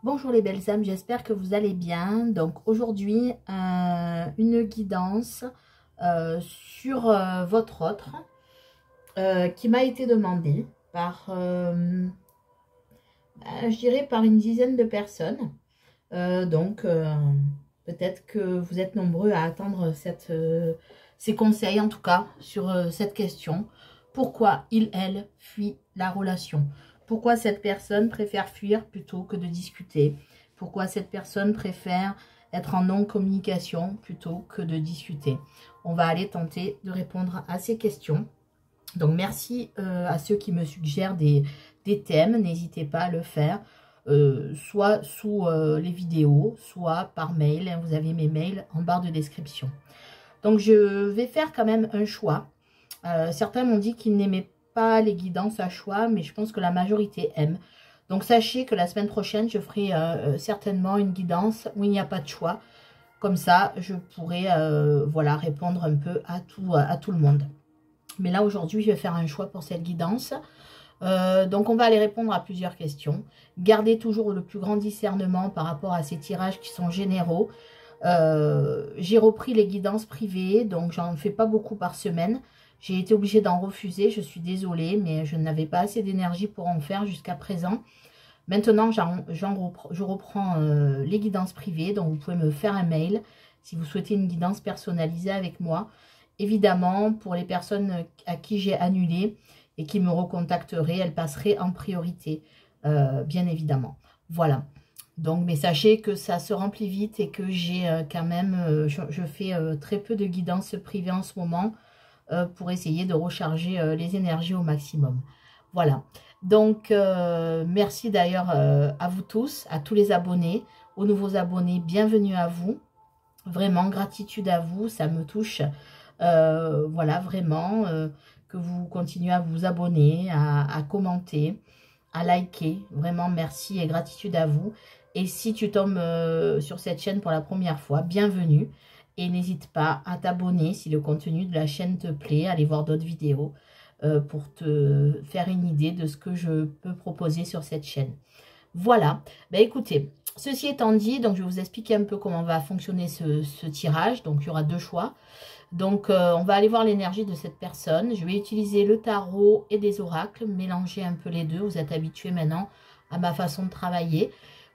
Bonjour les belles âmes, j'espère que vous allez bien. Donc aujourd'hui, une guidance sur votre autre qui m'a été demandée par, je dirais, par une dizaine de personnes. Peut-être que vous êtes nombreux à attendre ces conseils, en tout cas, sur cette question. Pourquoi il, elle, fuit la relation? Pourquoi cette personne préfère fuir plutôt que de discuter? Pourquoi cette personne préfère être en non-communication plutôt que de discuter? On va aller tenter de répondre à ces questions. Donc, merci à ceux qui me suggèrent des thèmes. N'hésitez pas à le faire. Soit sous les vidéos, soit par mail. Hein, vous avez mes mails en barre de description. Donc, je vais faire quand même un choix. Certains m'ont dit qu'ils n'aimaient pas les guidances à choix, mais je pense que la majorité aime. Donc, sachez que la semaine prochaine, je ferai certainement une guidance où il n'y a pas de choix. Comme ça, je pourrai voilà, répondre un peu à tout le monde. Mais là, aujourd'hui, je vais faire un choix pour cette guidance. Donc, on va aller répondre à plusieurs questions. Gardez toujours le plus grand discernement par rapport à ces tirages qui sont généraux. J'ai repris les guidances privées, donc j'en fais pas beaucoup par semaine. J'ai été obligée d'en refuser, je suis désolée, mais je n'avais pas assez d'énergie pour en faire jusqu'à présent. Maintenant, je reprends les guidances privées, donc vous pouvez me faire un mail si vous souhaitez une guidance personnalisée avec moi. Évidemment, pour les personnes à qui j'ai annulé et qui me recontacteraient, elles passeraient en priorité, bien évidemment. Voilà. Donc, mais sachez que ça se remplit vite et que j'ai quand même, je fais très peu de guidances privées en ce moment pour essayer de recharger les énergies au maximum. Voilà. Donc, merci d'ailleurs à vous tous, à tous les abonnés, aux nouveaux abonnés, bienvenue à vous. Vraiment, gratitude à vous, ça me touche. Voilà, vraiment, que vous continuez à vous abonner, à commenter, à liker. Vraiment, merci et gratitude à vous. Et si tu tombes sur cette chaîne pour la première fois, bienvenue. Et n'hésite pas à t'abonner si le contenu de la chaîne te plaît, aller voir d'autres vidéos pour te faire une idée de ce que je peux proposer sur cette chaîne. Voilà, ben écoutez, ceci étant dit, donc je vais vous expliquer un peu comment va fonctionner ce tirage. Donc il y aura deux choix. Donc on va aller voir l'énergie de cette personne. Je vais utiliser le tarot et des oracles, mélanger un peu les deux. Vous êtes habitués maintenant à ma façon de travailler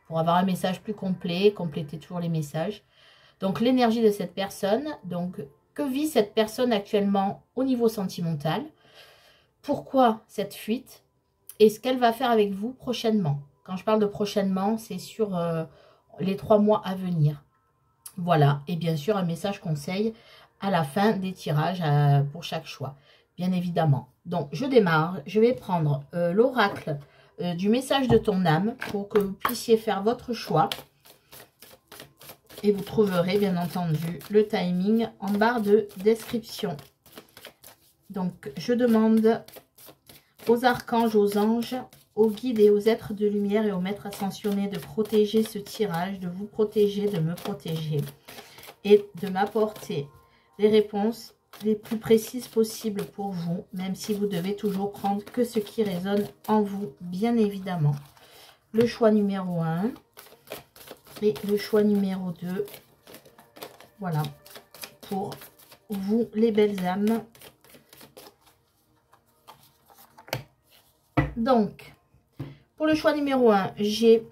pour avoir un message plus complet, compléter toujours les messages. Donc, l'énergie de cette personne. Donc, que vit cette personne actuellement au niveau sentimental? Pourquoi cette fuite? Et ce qu'elle va faire avec vous prochainement. Quand je parle de prochainement, c'est sur les 3 mois à venir. Voilà. Et bien sûr, un message conseil à la fin des tirages pour chaque choix. Bien évidemment. Donc, je démarre. Je vais prendre l'oracle du message de ton âme pour que vous puissiez faire votre choix. Et vous trouverez bien entendu le timing en barre de description. Donc je demande aux archanges, aux anges, aux guides et aux êtres de lumière et aux maîtres ascensionnés de protéger ce tirage, de vous protéger, de me protéger et de m'apporter les réponses les plus précises possibles pour vous, même si vous devez toujours prendre que ce qui résonne en vous, bien évidemment. Le choix numéro 1. Et le choix numéro 2, voilà, pour vous les belles âmes. Donc, pour le choix numéro 1, j'ai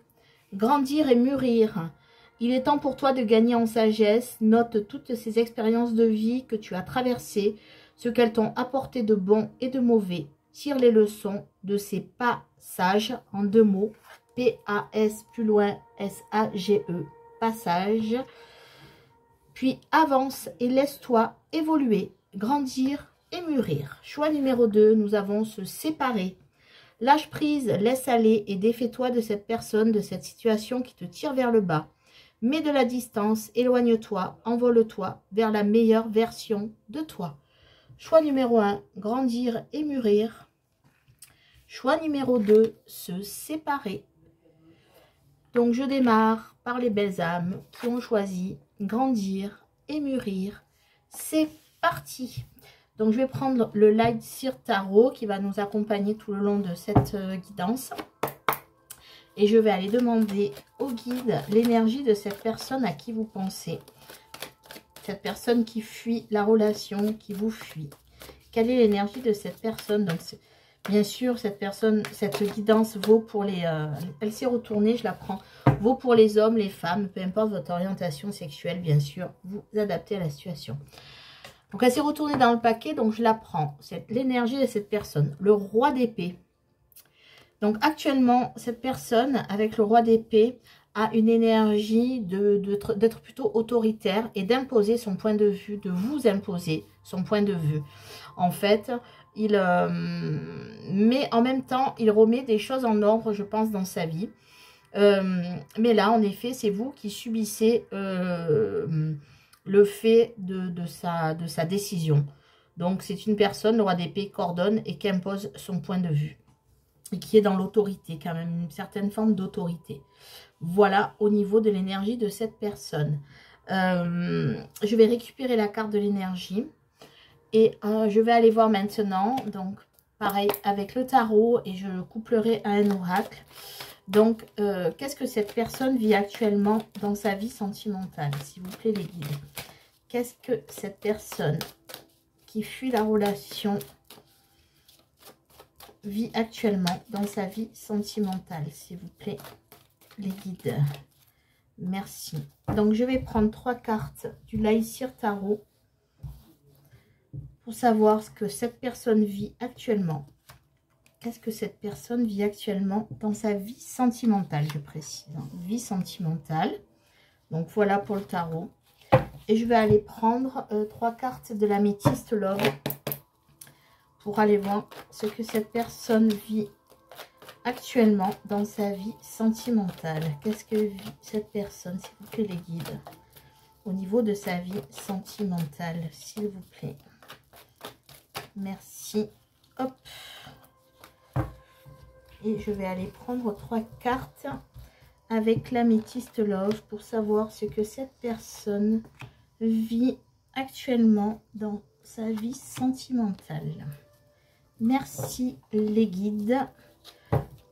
grandir et mûrir. Il est temps pour toi de gagner en sagesse. Note toutes ces expériences de vie que tu as traversées, ce qu'elles t'ont apporté de bon et de mauvais. Tire les leçons de ces passages en 2 mots. P-A-S plus loin S-A-G-E, passage. Puis avance et laisse-toi évoluer, grandir et mûrir. Choix numéro 2, nous avons se séparer. Lâche prise, laisse aller et défais-toi de cette personne, de cette situation qui te tire vers le bas. Mets de la distance, éloigne-toi, envole-toi vers la meilleure version de toi. Choix numéro 1, grandir et mûrir. Choix numéro 2, se séparer. Donc, je démarre par les belles âmes qui ont choisi grandir et mûrir. C'est parti. Donc, je vais prendre le Light Seer Tarot qui va nous accompagner tout le long de cette guidance. Et je vais aller demander au guide l'énergie de cette personne à qui vous pensez. Cette personne qui fuit la relation, qui vous fuit. Quelle est l'énergie de cette personne? Donc, bien sûr, cette personne, cette guidance vaut pour les... elle s'est retournée, je la prends. Vaut pour les hommes, les femmes, peu importe votre orientation sexuelle, bien sûr. Vous adaptez à la situation. Donc, elle s'est retournée dans le paquet, donc je la prends. C'est l'énergie de cette personne. Le roi d'épée. Donc, actuellement, cette personne, avec le roi d'épée, a une énergie d'être plutôt autoritaire et d'imposer son point de vue, de vous imposer son point de vue. En fait, mais en même temps, il remet des choses en ordre, je pense, dans sa vie. Mais là, en effet, c'est vous qui subissez le fait de sa décision. Donc, c'est une personne, le roi d'épée, qu'ordonne et qui impose son point de vue. Et qui est dans l'autorité, quand même, une certaine forme d'autorité. Voilà, au niveau de l'énergie de cette personne. Je vais récupérer la carte de l'énergie. Et je vais aller voir maintenant, donc pareil avec le tarot, et je le couplerai à un oracle. Donc, qu'est-ce que cette personne vit actuellement dans sa vie sentimentale, s'il vous plaît les guides? Qu'est-ce que cette personne qui fuit la relation vit actuellement dans sa vie sentimentale, s'il vous plaît les guides? Merci. Donc, je vais prendre 3 cartes du Laïcir Tarot pour savoir ce que cette personne vit actuellement. Qu'est-ce que cette personne vit actuellement dans sa vie sentimentale, je précise. Hein, vie sentimentale. Donc, voilà pour le tarot. Et je vais aller prendre 3 cartes de l'améthyste Love pour aller voir ce que cette personne vit actuellement dans sa vie sentimentale. Qu'est-ce que vit cette personne, s'il vous plaît, les guides, au niveau de sa vie sentimentale, s'il vous plaît. Merci. Hop. Et je vais aller prendre 3 cartes avec l'améthyste Love pour savoir ce que cette personne vit actuellement dans sa vie sentimentale. Merci les guides.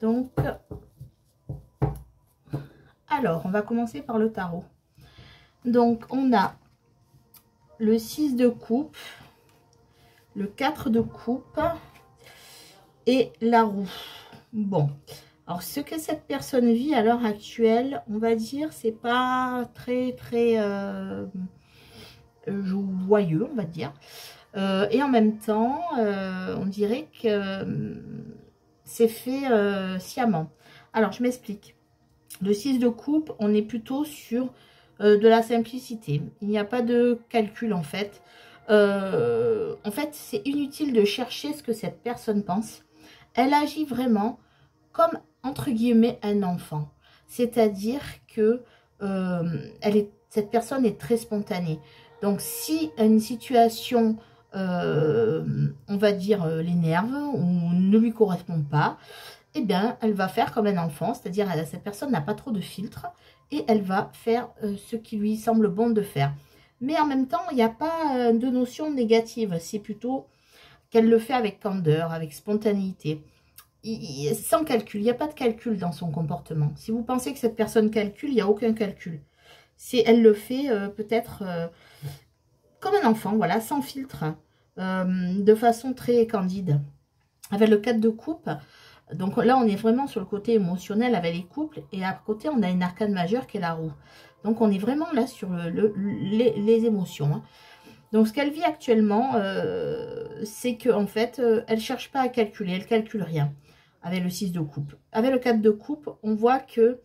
Donc, alors, on va commencer par le tarot. Donc, on a le 6 de coupe, le 4 de coupe et la roue. Bon, alors ce que cette personne vit à l'heure actuelle, on va dire, c'est pas très joyeux, on va dire. Et en même temps, on dirait que c'est fait sciemment. Alors, je m'explique. Le 6 de coupe, on est plutôt sur de la simplicité. Il n'y a pas de calcul, en fait. En fait, c'est inutile de chercher ce que cette personne pense. Elle agit vraiment comme, entre guillemets, un enfant. C'est-à-dire que cette personne est très spontanée. Donc, si une situation, on va dire, l'énerve ou ne lui correspond pas, eh bien, elle va faire comme un enfant. C'est-à-dire, cette personne n'a pas trop de filtre et elle va faire ce qui lui semble bon de faire. Mais en même temps, il n'y a pas de notion négative. C'est plutôt qu'elle le fait avec candeur, avec spontanéité. Sans calcul. Il n'y a pas de calcul dans son comportement. Si vous pensez que cette personne calcule, il n'y a aucun calcul. Elle le fait peut-être comme un enfant, voilà, sans filtre, de façon très candide. Avec le 4 de coupe, donc là, on est vraiment sur le côté émotionnel avec les couples. Et à côté, on a une arcane majeure qui est la roue. Donc, on est vraiment là sur les émotions. Hein. Donc, ce qu'elle vit actuellement, c'est qu'en fait, elle ne cherche pas à calculer. Elle ne calcule rien avec le 6 de coupe. Avec le 4 de coupe, on voit qu'il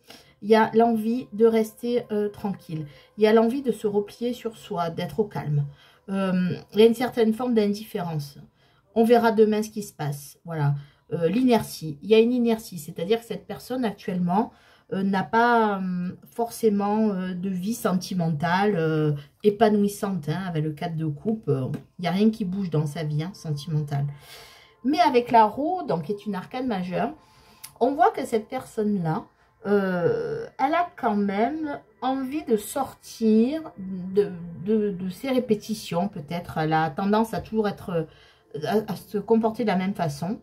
y a l'envie de rester tranquille. Il y a l'envie de se replier sur soi, d'être au calme. Il y a une certaine forme d'indifférence. On verra demain ce qui se passe. Voilà. L'inertie. Il y a une inertie. C'est-à-dire que cette personne, actuellement, n'a pas forcément de vie sentimentale épanouissante. Hein, avec le 4 de coupe, il n'y a rien qui bouge dans sa vie sentimentale. Mais avec la roue, donc qui est une arcane majeure, on voit que cette personne-là, elle a quand même envie de sortir de ses répétitions, peut-être. Elle a tendance à toujours être, à se comporter de la même façon.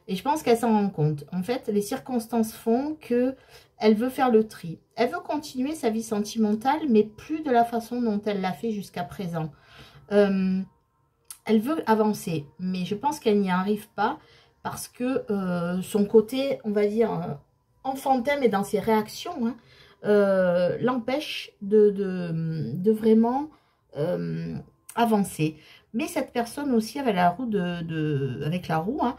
Et je pense qu'elle s'en rend compte. En fait, les circonstances font que elle veut faire le tri. Elle veut continuer sa vie sentimentale, mais plus de la façon dont elle l'a fait jusqu'à présent. Elle veut avancer, mais je pense qu'elle n'y arrive pas parce que son côté, on va dire, enfantin, mais dans ses réactions, hein, l'empêche de vraiment avancer. Mais cette personne aussi, avec la roue, avec la roue, hein,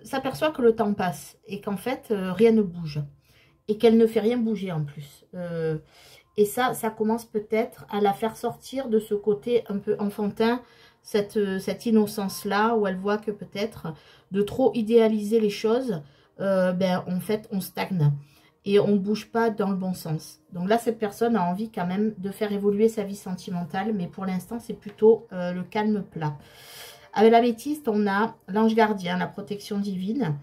s'aperçoit que le temps passe et qu'en fait, rien ne bouge. Et qu'elle ne fait rien bouger en plus. Et ça commence peut-être à la faire sortir de ce côté un peu enfantin, cette innocence-là, où elle voit que peut-être de trop idéaliser les choses, en fait, on stagne. Et on ne bouge pas dans le bon sens. Donc là, cette personne a envie quand même de faire évoluer sa vie sentimentale, mais pour l'instant, c'est plutôt le calme plat. Avec l'améthyste, on a l'ange gardien, la protection divine.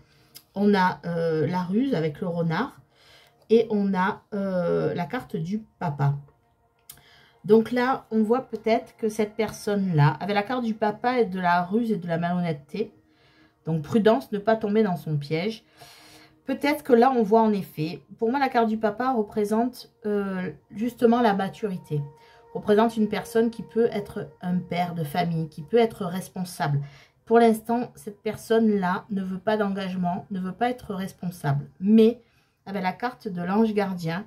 On a la ruse avec le renard. Et on a la carte du papa. Donc là, on voit peut-être que cette personne-là, avec la carte du papa et de la ruse et de la malhonnêteté, donc prudence, ne pas tomber dans son piège. Peut-être que là, on voit en effet, pour moi, la carte du papa représente justement la maturité. Représente une personne qui peut être un père de famille, qui peut être responsable. Pour l'instant, cette personne-là ne veut pas d'engagement, ne veut pas être responsable. Mais avec la carte de l'ange gardien,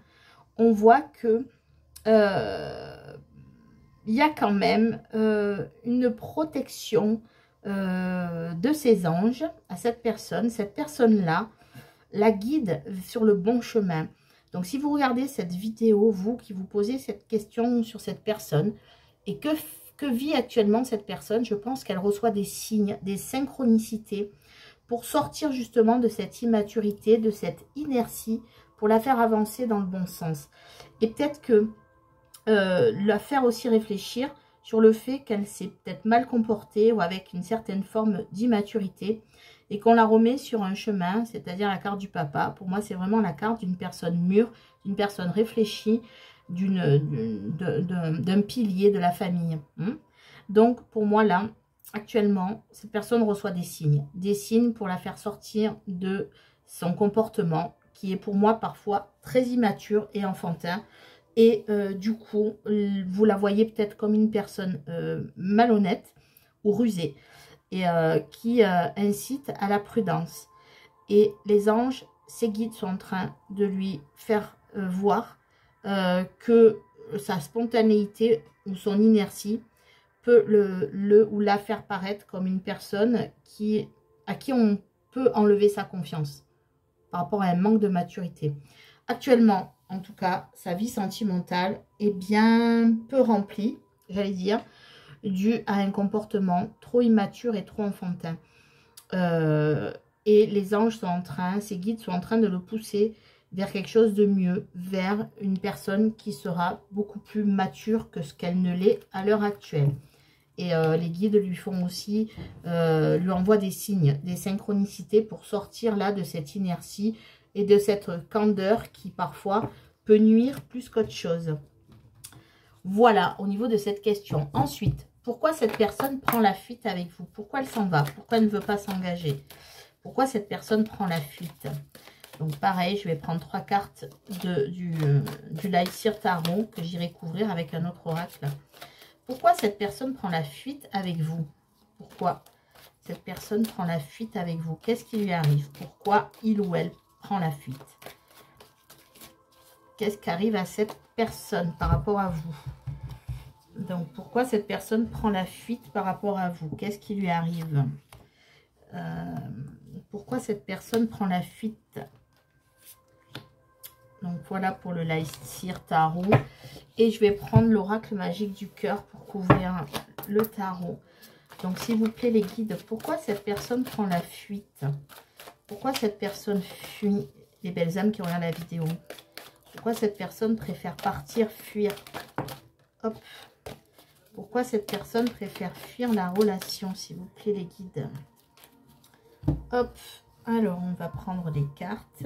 on voit que il y a quand même une protection de ses anges à cette personne. Cette personne-là la guide sur le bon chemin. Donc, si vous regardez cette vidéo, vous qui vous posez cette question sur cette personne, et que vit actuellement cette personne, je pense qu'elle reçoit des signes, des synchronicités pour sortir justement de cette immaturité, de cette inertie, pour la faire avancer dans le bon sens. Et peut-être que la faire aussi réfléchir sur le fait qu'elle s'est peut-être mal comportée ou avec une certaine forme d'immaturité et qu'on la remet sur un chemin, c'est-à-dire la carte du papa. Pour moi, c'est vraiment la carte d'une personne mûre, d'une personne réfléchie, d'un pilier de la famille. Donc, pour moi, là, actuellement, cette personne reçoit des signes pour la faire sortir de son comportement qui est pour moi parfois très immature et enfantin. Et du coup, vous la voyez peut-être comme une personne malhonnête ou rusée et qui incite à la prudence. Et les anges, ses guides sont en train de lui faire voir que sa spontanéité ou son inertie peut le ou la faire paraître comme une personne à qui on peut enlever sa confiance par rapport à un manque de maturité. Actuellement, en tout cas, sa vie sentimentale est bien peu remplie, j'allais dire, dû à un comportement trop immature et trop enfantin. Et les anges sont en train, ses guides sont en train de le pousser vers quelque chose de mieux, vers une personne qui sera beaucoup plus mature que ce qu'elle ne l'est à l'heure actuelle. Et les guides lui font aussi, lui envoient des signes, des synchronicités pour sortir là de cette inertie et de cette candeur qui parfois peut nuire plus qu'autre chose. Voilà, au niveau de cette question. Ensuite, pourquoi cette personne prend la fuite avec vous? Pourquoi elle s'en va? Pourquoi elle ne veut pas s'engager? Pourquoi cette personne prend la fuite? Donc pareil, je vais prendre 3 cartes du Lightseer Tarot que j'irai couvrir avec un autre oracle. Pourquoi cette personne prend la fuite avec vous? Pourquoi cette personne prend la fuite avec vous? Qu'est-ce qui lui arrive? Pourquoi il ou elle prend la fuite? Qu'est-ce qui arrive à cette personne par rapport à vous? Donc, pourquoi cette personne prend la fuite par rapport à vous? Qu'est-ce qui lui arrive? Pourquoi cette personne prend la fuite? Donc, voilà pour le Lightseer Tarot. Et je vais prendre l'oracle magique du cœur pour couvrir le tarot. Donc, s'il vous plaît, les guides, pourquoi cette personne prend la fuite? Pourquoi cette personne fuit? Les belles âmes qui regardent la vidéo. Pourquoi cette personne préfère partir, fuir? Hop. Pourquoi cette personne préfère fuir la relation, s'il vous plaît, les guides? Hop. Alors, on va prendre les cartes.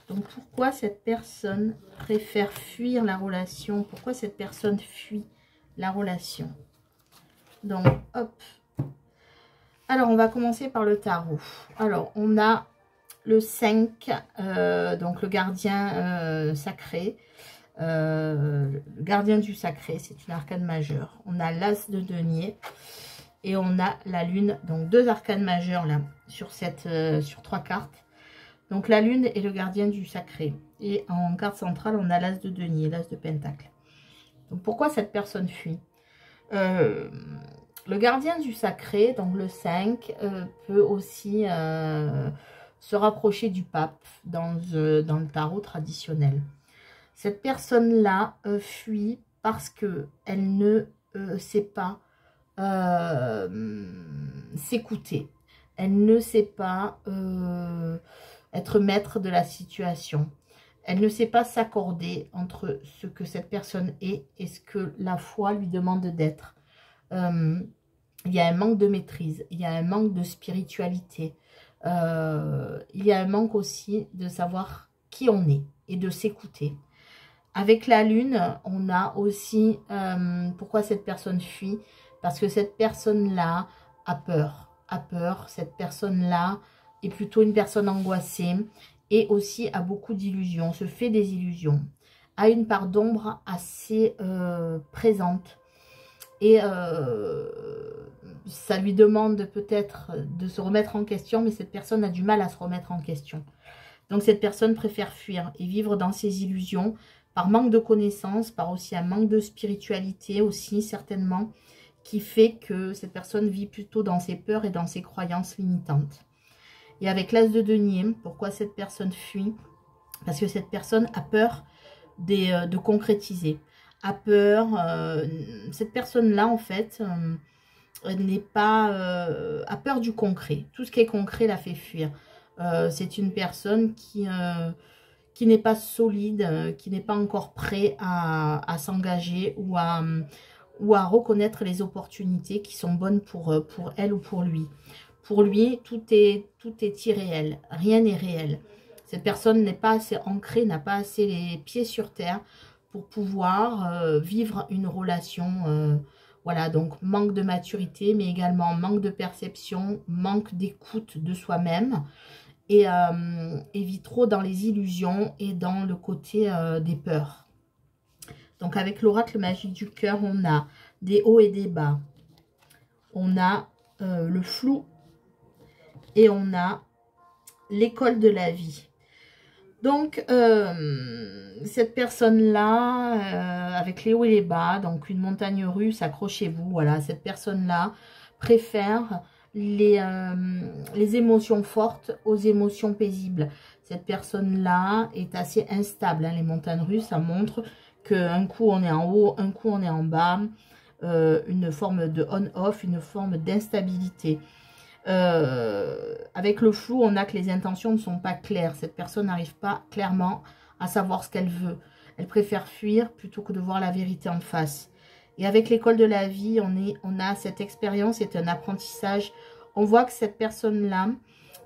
Donc, pourquoi cette personne préfère fuir la relation? Pourquoi cette personne fuit la relation? Donc, hop. Alors, on va commencer par le tarot. Alors, on a le 5, donc le gardien sacré. Le gardien du sacré, c'est une arcane majeure. On a l'as de denier et on a la lune. Donc, deux arcanes majeures là sur, sur 3 cartes. Donc, la lune est le gardien du sacré. Et en carte centrale, on a l'as de denier, l'as de pentacle. Donc, pourquoi cette personne fuit? Le gardien du sacré, donc le 5, peut aussi se rapprocher du pape dans le tarot traditionnel. Cette personne-là fuit parce qu'elle ne sait pas s'écouter. Elle ne sait pas être maître de la situation. Elle ne sait pas s'accorder entre ce que cette personne est et ce que la foi lui demande d'être. Il y a un manque de maîtrise, il y a un manque de spiritualité, il y a un manque aussi de savoir qui on est et de s'écouter. Avec la lune, on a aussi pourquoi cette personne fuit, parce que cette personne-là a peur, cette personne-là est plutôt une personne angoissée et aussi a beaucoup d'illusions, se fait des illusions, a une part d'ombre assez présente. Et ça lui demande peut-être de se remettre en question, mais cette personne a du mal à se remettre en question. Donc cette personne préfère fuir et vivre dans ses illusions, par manque de connaissances, par aussi un manque de spiritualité aussi certainement, qui fait que cette personne vit plutôt dans ses peurs et dans ses croyances limitantes. Et avec l'as de denier, pourquoi cette personne fuit? Parce que cette personne a peur de concrétiser. A peur, cette personne-là, en fait, n'est pas, a peur du concret. Tout ce qui est concret la fait fuir. C'est une personne qui n'est pas solide, qui n'est pas encore prêt à s'engager ou à reconnaître les opportunités qui sont bonnes pour elle ou pour lui. Pour lui, tout est irréel, rien n'est réel. Cette personne n'est pas assez ancrée, n'a pas assez les pieds sur terre pour pouvoir vivre une relation. Voilà, donc manque de maturité, mais également manque de perception, manque d'écoute de soi-même et vit trop dans les illusions et dans le côté des peurs. Donc avec l'oracle magique du cœur, on a des hauts et des bas, on a le flou et on a l'école de la vie. Donc, cette personne-là, avec les hauts et les bas, donc une montagne russe, accrochez-vous, voilà, cette personne-là préfère les émotions fortes aux émotions paisibles. Cette personne-là est assez instable, hein, les montagnes russes, ça montre qu'un coup on est en haut, un coup on est en bas, une forme de on-off, une forme d'instabilité. Avec le flou, on a que les intentions ne sont pas claires. Cette personne n'arrive pas clairement à savoir ce qu'elle veut. Elle préfère fuir plutôt que de voir la vérité en face. Et avec l'école de la vie, on a cette expérience, c'est un apprentissage. On voit que cette personne-là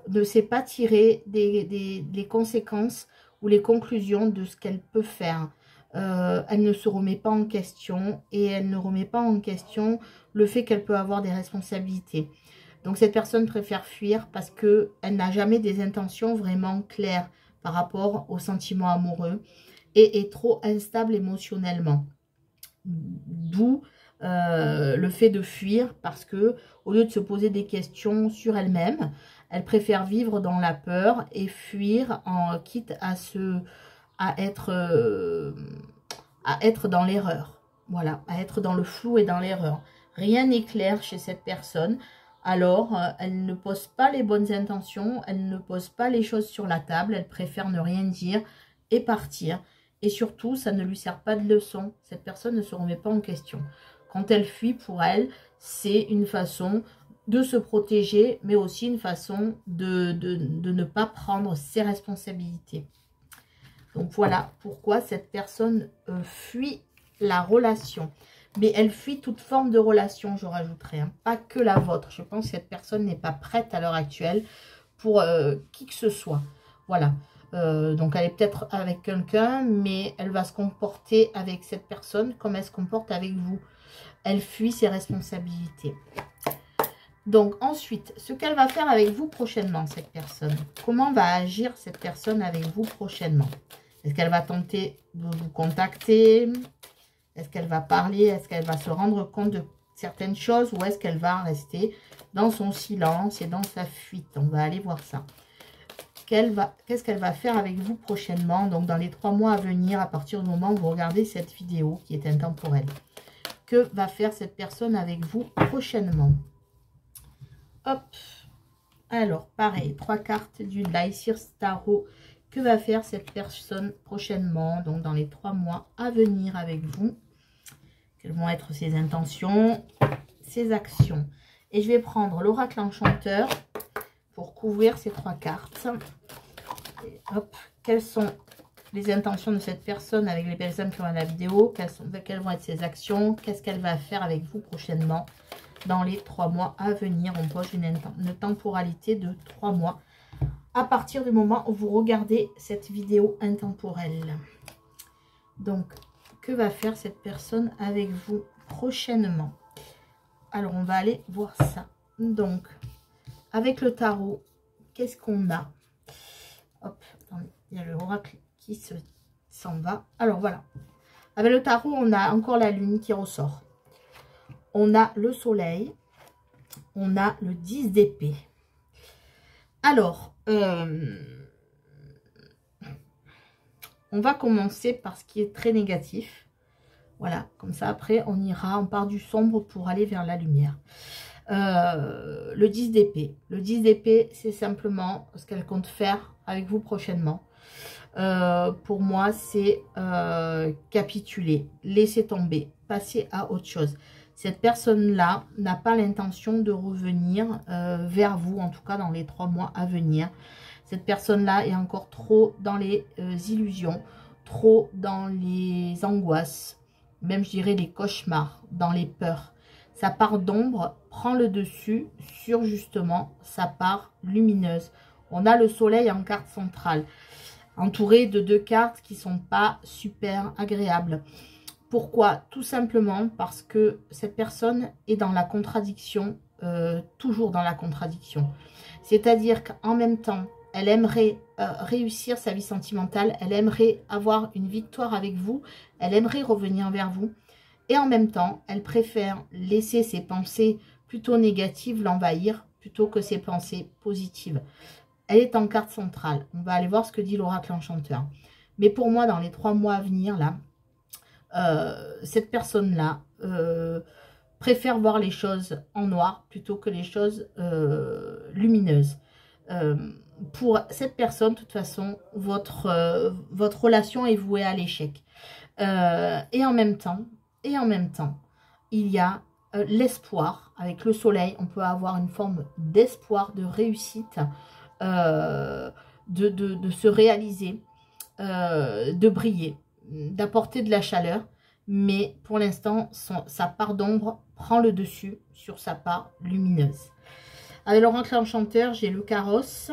ne sait pas tirer des conséquences ou les conclusions de ce qu'elle peut faire. Elle ne se remet pas en question et elle ne remet pas en question le fait qu'elle peut avoir des responsabilités. Donc cette personne préfère fuir parce qu'elle n'a jamais des intentions vraiment claires par rapport aux sentiments amoureux et est trop instable émotionnellement. D'où le fait de fuir parce que au lieu de se poser des questions sur elle-même, elle préfère vivre dans la peur et fuir quitte à être dans l'erreur. Voilà, à être dans le flou et dans l'erreur. Rien n'est clair chez cette personne. Alors, elle ne pose pas les bonnes intentions, elle ne pose pas les choses sur la table, elle préfère ne rien dire et partir. Et surtout, ça ne lui sert pas de leçon. Cette personne ne se remet pas en question. Quand elle fuit, pour elle, c'est une façon de se protéger, mais aussi une façon de ne pas prendre ses responsabilités. Donc voilà pourquoi cette personne fuit la relation. Mais elle fuit toute forme de relation, je rajouterai, hein, pas que la vôtre. Je pense que cette personne n'est pas prête à l'heure actuelle pour qui que ce soit. Voilà. Donc elle est peut-être avec quelqu'un, mais elle va se comporter avec cette personne comme elle se comporte avec vous. Elle fuit ses responsabilités. Donc ensuite, ce qu'elle va faire avec vous prochainement, cette personne. Comment va agir cette personne avec vous prochainement? Est-ce qu'elle va tenter de vous contacter? Est-ce qu'elle va parler? Est-ce qu'elle va se rendre compte de certaines choses? Ou est-ce qu'elle va rester dans son silence et dans sa fuite? On va aller voir ça. Qu'est-ce qu'elle va faire avec vous prochainement? Donc dans les 3 mois à venir, à partir du moment où vous regardez cette vidéo qui est intemporelle. Que va faire cette personne avec vous prochainement? Hop. Alors, pareil, 3 cartes du Lycir Tarot. Que va faire cette personne prochainement, donc dans les 3 mois à venir avec vous? Quelles vont être ses intentions, ses actions? Et je vais prendre l'oracle enchanteur pour couvrir ces 3 cartes. Et hop, quelles sont les intentions de cette personne avec les personnes qui vont la vidéo? Quelles vont être ses actions? Qu'est-ce qu'elle va faire avec vous prochainement? Dans les 3 mois à venir, on pose une temporalité de 3 mois à partir du moment où vous regardez cette vidéo intemporelle. Donc, que va faire cette personne avec vous prochainement? Alors, on va aller voir ça. Donc, avec le tarot, qu'est-ce qu'on a? Hop, attendez, il y a le oracle qui s'en va. Alors, voilà. Avec le tarot, on a encore la lune qui ressort. On a le soleil, on a le 10 d'épée. Alors, on va commencer par ce qui est très négatif. Voilà, comme ça après on part du sombre pour aller vers la lumière. Le 10 d'épée. Le 10 d'épée, c'est simplement ce qu'elle compte faire avec vous prochainement. Pour moi, c'est capituler, laisser tomber, passer à autre chose. Cette personne-là n'a pas l'intention de revenir vers vous, en tout cas dans les 3 mois à venir. Cette personne-là est encore trop dans les illusions, trop dans les angoisses, même je dirais les cauchemars, dans les peurs. Sa part d'ombre prend le dessus sur justement sa part lumineuse. On a le soleil en carte centrale, entouré de 2 cartes qui ne sont pas super agréables. Pourquoi? Tout simplement parce que cette personne est dans la contradiction, toujours dans la contradiction. C'est-à-dire qu'en même temps, elle aimerait réussir sa vie sentimentale, elle aimerait avoir une victoire avec vous, elle aimerait revenir vers vous. Et en même temps, elle préfère laisser ses pensées plutôt négatives l'envahir plutôt que ses pensées positives. Elle est en carte centrale. On va aller voir ce que dit l'oracle enchanteur. Mais pour moi, dans les 3 mois à venir, là, cette personne-là préfère voir les choses en noir plutôt que les choses lumineuses. Pour cette personne, de toute façon, votre relation est vouée à l'échec. Et en même temps, il y a l'espoir. Avec le soleil, on peut avoir une forme d'espoir, de réussite, de se réaliser, de briller, d'apporter de la chaleur, mais pour l'instant, sa part d'ombre prend le dessus sur sa part lumineuse. Avec l'oracle enchanteur, j'ai le carrosse,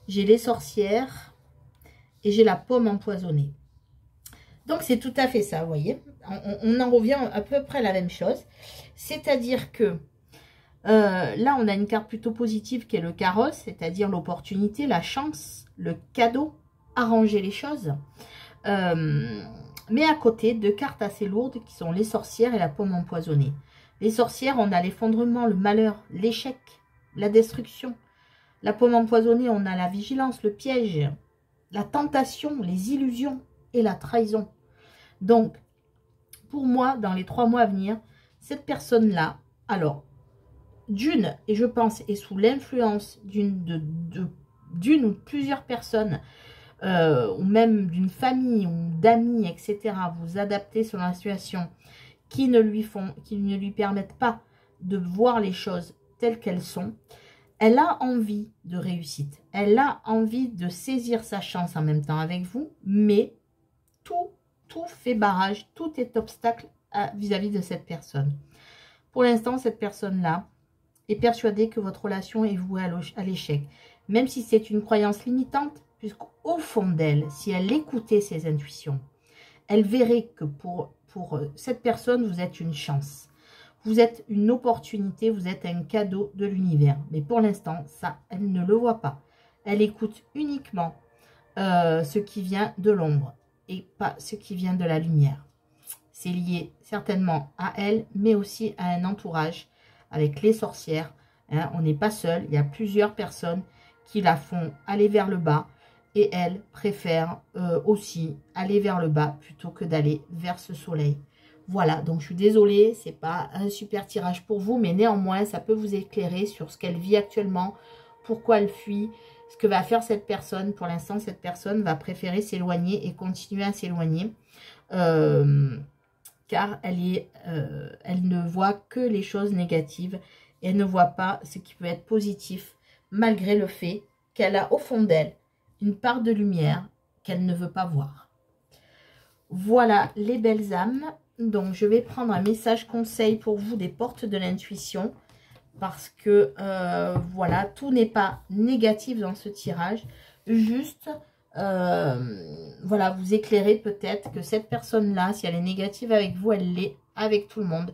j'ai les sorcières et j'ai la pomme empoisonnée. Donc, c'est tout à fait ça, vous voyez. On en revient à peu près à la même chose. C'est-à-dire que là, on a une carte plutôt positive qui est le carrosse, c'est-à-dire l'opportunité, la chance, le cadeau, arranger les choses. Mais à côté, 2 cartes assez lourdes qui sont les sorcières et la pomme empoisonnée. Les sorcières, on a l'effondrement, le malheur, l'échec, la destruction. La pomme empoisonnée, on a la vigilance, le piège, la tentation, les illusions et la trahison. Donc, pour moi, dans les 3 mois à venir, cette personne-là, alors, et je pense, est sous l'influence d'une ou plusieurs personnes, ou même d'une famille ou d'amis, etc. Vous adaptez selon la situation qui ne lui permettent pas de voir les choses telles qu'elles sont. Elle a envie de réussite. Elle a envie de saisir sa chance en même temps avec vous, mais tout fait barrage, tout est obstacle vis-à-vis de cette personne. Pour l'instant, cette personne-là est persuadée que votre relation est vouée à l'échec. Même si c'est une croyance limitante, puisqu'au fond d'elle, si elle écoutait ses intuitions, elle verrait que pour cette personne, vous êtes une chance. Vous êtes une opportunité, vous êtes un cadeau de l'univers. Mais pour l'instant, ça, elle ne le voit pas. Elle écoute uniquement ce qui vient de l'ombre et pas ce qui vient de la lumière. C'est lié certainement à elle, mais aussi à un entourage avec les sorcières. Hein, on n'est pas seul, il y a plusieurs personnes qui la font aller vers le bas. Et elle préfère aussi aller vers le bas plutôt que d'aller vers ce soleil. Voilà, donc je suis désolée, c'est pas un super tirage pour vous, mais néanmoins, ça peut vous éclairer sur ce qu'elle vit actuellement, pourquoi elle fuit, ce que va faire cette personne. Pour l'instant, cette personne va préférer s'éloigner et continuer à s'éloigner, car elle ne voit que les choses négatives, et elle ne voit pas ce qui peut être positif, malgré le fait qu'elle a au fond d'elle une part de lumière qu'elle ne veut pas voir. Voilà les belles âmes. Donc, je vais prendre un message conseil pour vous des portes de l'intuition. Parce que, voilà, tout n'est pas négatif dans ce tirage. Juste, voilà, vous éclairez peut-être que cette personne-là, si elle est négative avec vous, elle l'est avec tout le monde.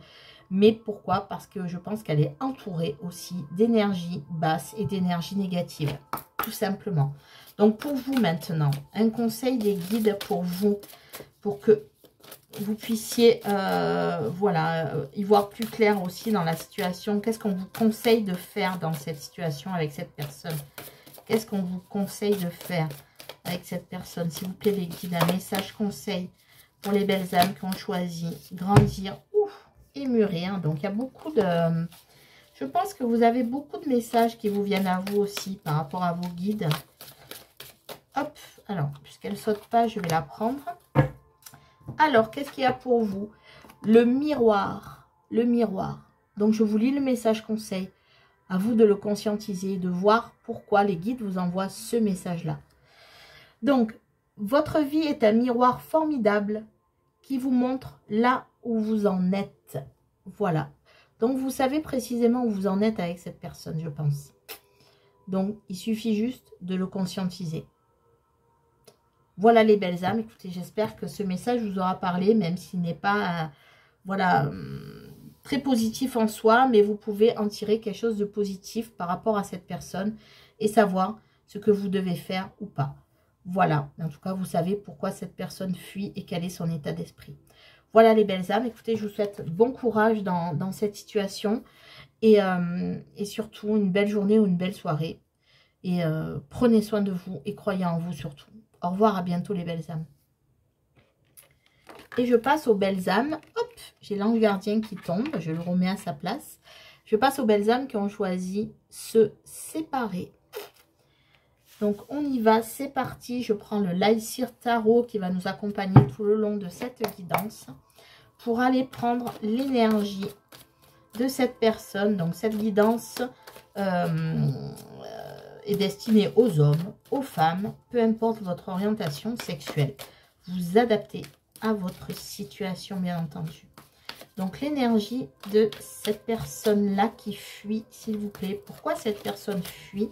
Mais pourquoi? Parce que je pense qu'elle est entourée aussi d'énergie basse et d'énergie négative. Tout simplement. Donc, pour vous maintenant, un conseil des guides pour vous, pour que vous puissiez, voilà, y voir plus clair aussi dans la situation. Qu'est-ce qu'on vous conseille de faire dans cette situation avec cette personne? Qu'est-ce qu'on vous conseille de faire avec cette personne? S'il vous plaît, les guides, un message conseil pour les belles âmes qui ont choisi grandir et mûrir. Donc, il y a beaucoup de... Je pense que vous avez beaucoup de messages qui vous viennent à vous aussi par rapport à vos guides. Hop, alors, puisqu'elle ne saute pas, je vais la prendre. Alors, qu'est-ce qu'il y a pour vous? Le miroir. Le miroir. Donc, je vous lis le message conseil. À vous de le conscientiser, de voir pourquoi les guides vous envoient ce message-là. Donc, votre vie est un miroir formidable qui vous montre là où vous en êtes. Voilà. Donc, vous savez précisément où vous en êtes avec cette personne, je pense. Donc, il suffit juste de le conscientiser. Voilà les belles âmes. Écoutez, j'espère que ce message vous aura parlé, même s'il n'est pas, voilà, très positif en soi, mais vous pouvez en tirer quelque chose de positif par rapport à cette personne et savoir ce que vous devez faire ou pas. Voilà, en tout cas, vous savez pourquoi cette personne fuit et quel est son état d'esprit. Voilà les belles âmes. Écoutez, je vous souhaite bon courage dans cette situation et surtout une belle journée ou une belle soirée. Et prenez soin de vous et croyez en vous surtout. Au revoir, à bientôt les belles âmes. Et je passe aux belles âmes. Hop, j'ai l'ange gardien qui tombe. Je le remets à sa place. Je passe aux belles âmes qui ont choisi se séparer. Donc, on y va. C'est parti. Je prends le Laïcir Tarot qui va nous accompagner tout le long de cette guidance pour aller prendre l'énergie de cette personne. Donc, cette guidance est destinée aux hommes, aux femmes, peu importe votre orientation sexuelle. Vous adaptez à votre situation, bien entendu. Donc, l'énergie de cette personne-là qui fuit, s'il vous plaît. Pourquoi cette personne fuit?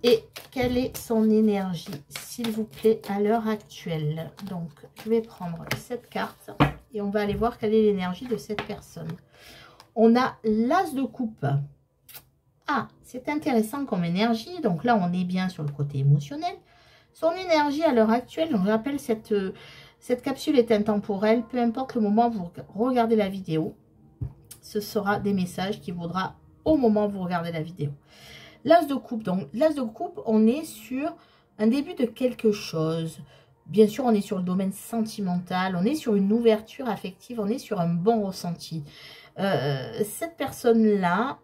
Et quelle est son énergie, s'il vous plaît, à l'heure actuelle? Donc, je vais prendre cette carte et on va aller voir quelle est l'énergie de cette personne. On a l'As de coupe. Ah, c'est intéressant comme énergie. Donc là, on est bien sur le côté émotionnel. Son énergie à l'heure actuelle, je rappelle, cette capsule est intemporelle. Peu importe le moment où vous regardez la vidéo, ce sera des messages qui vaudra au moment où vous regardez la vidéo. L'As de coupe. Donc, l'As de coupe, on est sur un début de quelque chose. Bien sûr, on est sur le domaine sentimental. On est sur une ouverture affective. On est sur un bon ressenti. Cette personne-là...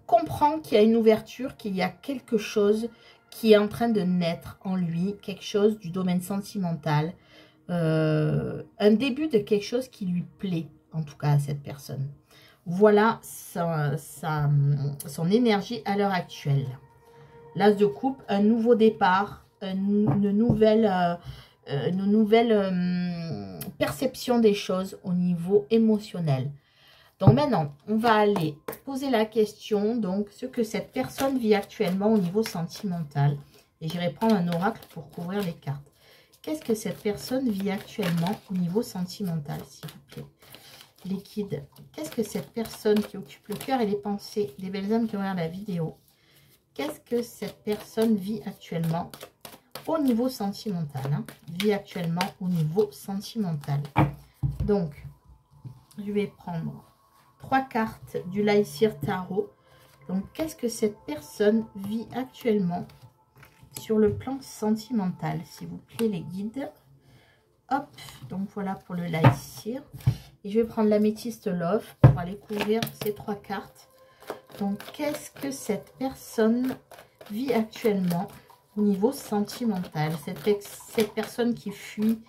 comprend qu'il y a une ouverture, qu'il y a quelque chose qui est en train de naître en lui, quelque chose du domaine sentimental, un début de quelque chose qui lui plaît, en tout cas à cette personne. Voilà son énergie à l'heure actuelle. L'As de coupe, un nouveau départ, une nouvelle perception des choses au niveau émotionnel. Donc maintenant, on va aller poser la question, donc ce que cette personne vit actuellement au niveau sentimental. Et j'irai prendre un oracle pour couvrir les cartes. qu'est-ce que cette personne vit actuellement au niveau sentimental, s'il vous plaît? Les guides, qu'est-ce que cette personne qui occupe le cœur et les pensées des belles âmes qui regardent la vidéo, qu'est-ce que cette personne vit actuellement au niveau sentimental, hein? Vit actuellement au niveau sentimental. Donc, je vais prendre 3 cartes du Lycir Tarot. Donc, qu'est-ce que cette personne vit actuellement sur le plan sentimental, s'il vous plaît, les guides? Hop, donc voilà pour le Lycir. Et je vais prendre l'améthyste Love pour aller couvrir ces 3 cartes. Donc, qu'est-ce que cette personne vit actuellement au niveau sentimental? Cette personne qui fuit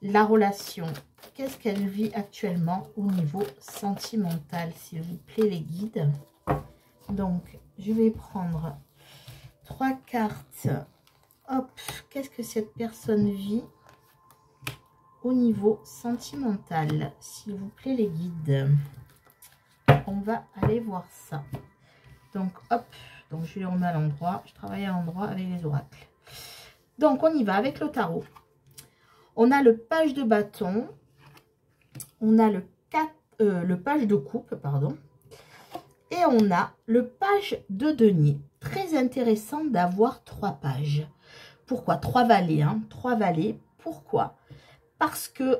la relation, qu'est-ce qu'elle vit actuellement au niveau sentimental, s'il vous plaît, les guides? Donc, je vais prendre 3 cartes. Hop, qu'est-ce que cette personne vit au niveau sentimental, s'il vous plaît, les guides? On va aller voir ça. Donc, hop, donc je les remets à l'endroit. Je travaille à l'endroit avec les oracles. Donc, on y va avec le tarot. On a le page de bâton. On a le page de coupe, pardon. Et on a le page de denier. Très intéressant d'avoir 3 pages. Pourquoi? 3 valets, hein, 3 valets. Pourquoi? Parce que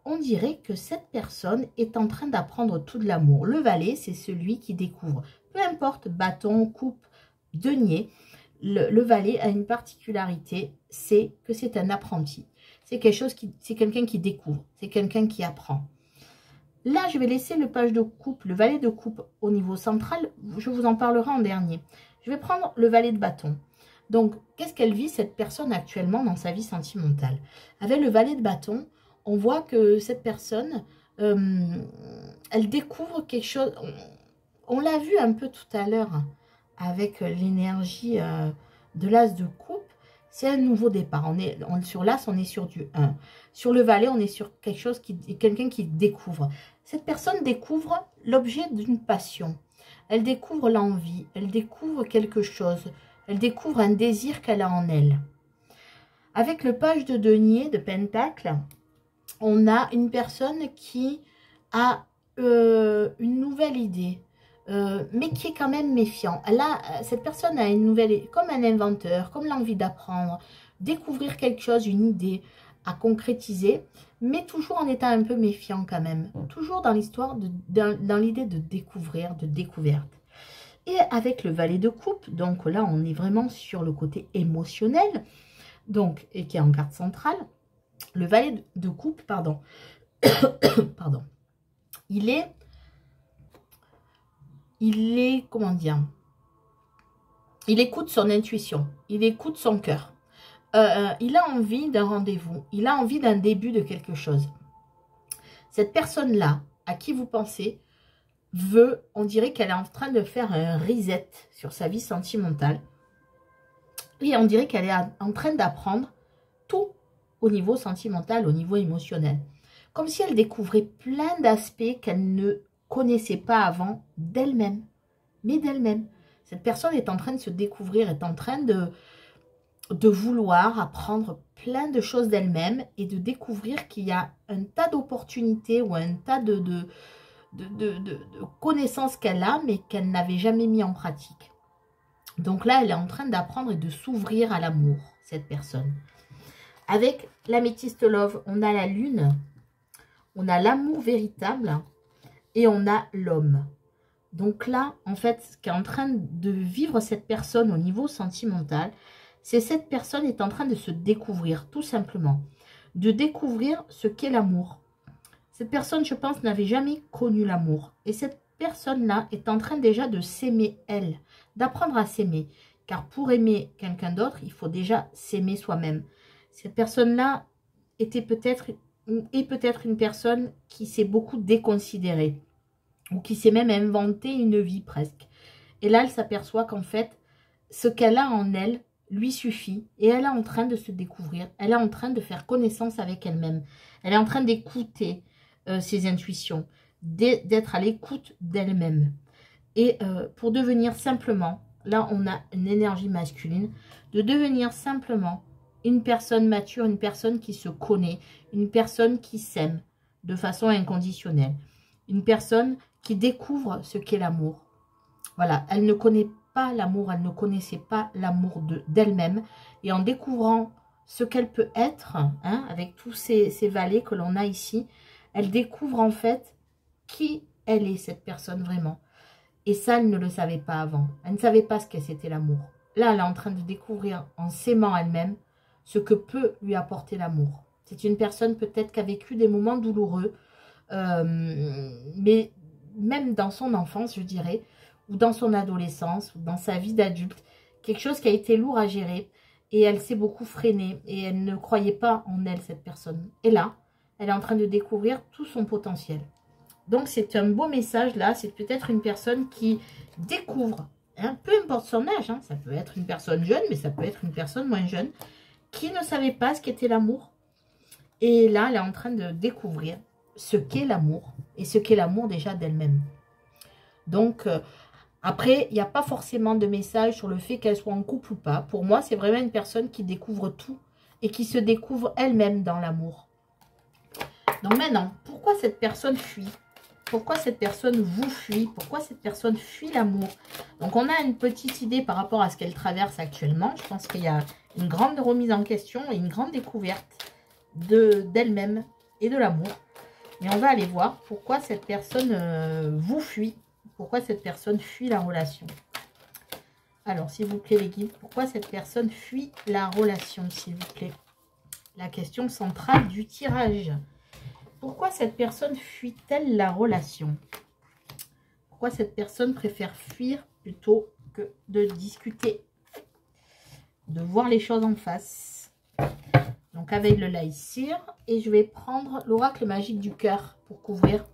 on dirait que cette personne est en train d'apprendre tout de l'amour. Le valet, c'est celui qui découvre. Peu importe, bâton, coupe, denier, le valet a une particularité, c'est que c'est un apprenti. C'est quelqu'un qui découvre, c'est quelqu'un qui apprend. Là, je vais laisser le page de coupe, le valet de coupe au niveau central. Je vous en parlerai en dernier. Je vais prendre le valet de bâton. Donc, qu'est-ce qu'elle vit, cette personne, actuellement dans sa vie sentimentale? Avec le valet de bâton, on voit que cette personne, elle découvre quelque chose. On l'a vu un peu tout à l'heure avec l'énergie de l'as de coupe. C'est un nouveau départ. Sur l'as, on est sur du 1. Sur le valet, on est sur quelque chose quelqu'un qui découvre. Cette personne découvre l'objet d'une passion. Elle découvre l'envie. Elle découvre quelque chose. Elle découvre un désir qu'elle a en elle. Avec le page de denier, de pentacle, on a une personne qui a une nouvelle idée, mais qui est quand même méfiant. Cette personne a une nouvelle, comme un inventeur, comme l'envie d'apprendre, découvrir quelque chose, une idée à concrétiser, mais toujours en étant un peu méfiant quand même. Toujours dans l'histoire, dans l'idée de découvrir, de découverte. Et avec le valet de coupe, donc là, on est vraiment sur le côté émotionnel, donc, et qui est en carte centrale. Le valet de coupe, pardon, pardon, il est, comment dire, il écoute son intuition, il écoute son cœur. Il a envie d'un rendez-vous, il a envie d'un début de quelque chose. Cette personne-là, à qui vous pensez, on dirait qu'elle est en train de faire un reset sur sa vie sentimentale. Et on dirait qu'elle est en train d'apprendre tout au niveau sentimental, au niveau émotionnel. Comme si elle découvrait plein d'aspects qu'elle ne connaissait pas avant d'elle-même. Mais d'elle-même. Cette personne est en train de se découvrir, est en train de vouloir apprendre plein de choses d'elle-même et de découvrir qu'il y a un tas d'opportunités ou un tas de connaissances qu'elle a, mais qu'elle n'avait jamais mis en pratique. Donc là, elle est en train d'apprendre et de s'ouvrir à l'amour, cette personne. Avec l'améthyste Love, on a la lune, on a l'amour véritable et on a l'homme. Donc là, en fait, ce qu'est en train de vivre cette personne au niveau sentimental, c'est cette personne est en train de se découvrir, tout simplement. De découvrir ce qu'est l'amour. Cette personne, je pense, n'avait jamais connu l'amour. Et cette personne-là est en train déjà de s'aimer, elle. D'apprendre à s'aimer. Car pour aimer quelqu'un d'autre, il faut déjà s'aimer soi-même. Cette personne-là est peut-être une personne qui s'est beaucoup déconsidérée. Ou qui s'est même inventé une vie presque. Et là, elle s'aperçoit qu'en fait, ce qu'elle a en elle lui suffit. Et elle est en train de se découvrir. Elle est en train de faire connaissance avec elle-même. Elle est en train d'écouter ses intuitions, d'être à l'écoute d'elle-même. Et pour devenir simplement, là on a une énergie masculine, de devenir simplement une personne mature, une personne qui se connaît, une personne qui s'aime de façon inconditionnelle. Une personne qui découvre ce qu'est l'amour. Voilà, elle ne connaît pas l'amour, elle ne connaissait pas l'amour d'elle-même. Et en découvrant ce qu'elle peut être, hein, avec tous ces valets que l'on a ici, elle découvre en fait qui elle est, cette personne vraiment. Et ça, elle ne le savait pas avant. Elle ne savait pas ce que c'était l'amour. Là, elle est en train de découvrir en s'aimant elle-même ce que peut lui apporter l'amour. C'est une personne peut-être qui a vécu des moments douloureux, mais même dans son enfance, je dirais, ou dans son adolescence, ou dans sa vie d'adulte, quelque chose qui a été lourd à gérer, et elle s'est beaucoup freinée, et elle ne croyait pas en elle, cette personne. Et là, elle est en train de découvrir tout son potentiel. Donc, c'est un beau message, là, c'est peut-être une personne qui découvre, hein, peu importe son âge, hein, ça peut être une personne jeune, mais ça peut être une personne moins jeune, qui ne savait pas ce qu'était l'amour. Et là, elle est en train de découvrir ce qu'est l'amour, et ce qu'est l'amour déjà d'elle-même. Donc, après, il n'y a pas forcément de message sur le fait qu'elle soit en couple ou pas. Pour moi, c'est vraiment une personne qui découvre tout et qui se découvre elle-même dans l'amour. Donc maintenant, pourquoi cette personne fuit? Pourquoi cette personne vous fuit? Pourquoi cette personne fuit l'amour? Donc on a une petite idée par rapport à ce qu'elle traverse actuellement. Je pense qu'il y a une grande remise en question et une grande découverte d'elle-même et de l'amour. Mais on va aller voir pourquoi cette personne vous fuit. Pourquoi cette personne fuit la relation? Alors, s'il vous plaît, les guides, pourquoi cette personne fuit la relation, s'il vous plaît? La question centrale du tirage. Pourquoi cette personne fuit-elle la relation? Pourquoi cette personne préfère fuir plutôt que de discuter? De voir les choses en face. Donc, avec le Laïcir. Et je vais prendre l'oracle magique du cœur pour couvrir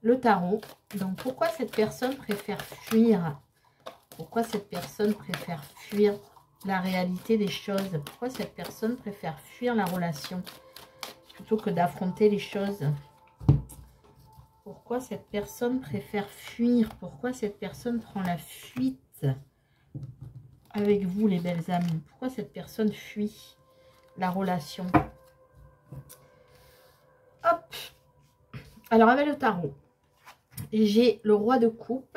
le tarot. Donc, pourquoi cette personne préfère fuir? Pourquoi cette personne préfère fuir la réalité des choses? Pourquoi cette personne préfère fuir la relation plutôt que d'affronter les choses? Pourquoi cette personne préfère fuir? Pourquoi cette personne prend la fuite avec vous, les belles âmes? Pourquoi cette personne fuit la relation? Hop! Alors, avec le tarot, j'ai le roi de coupe,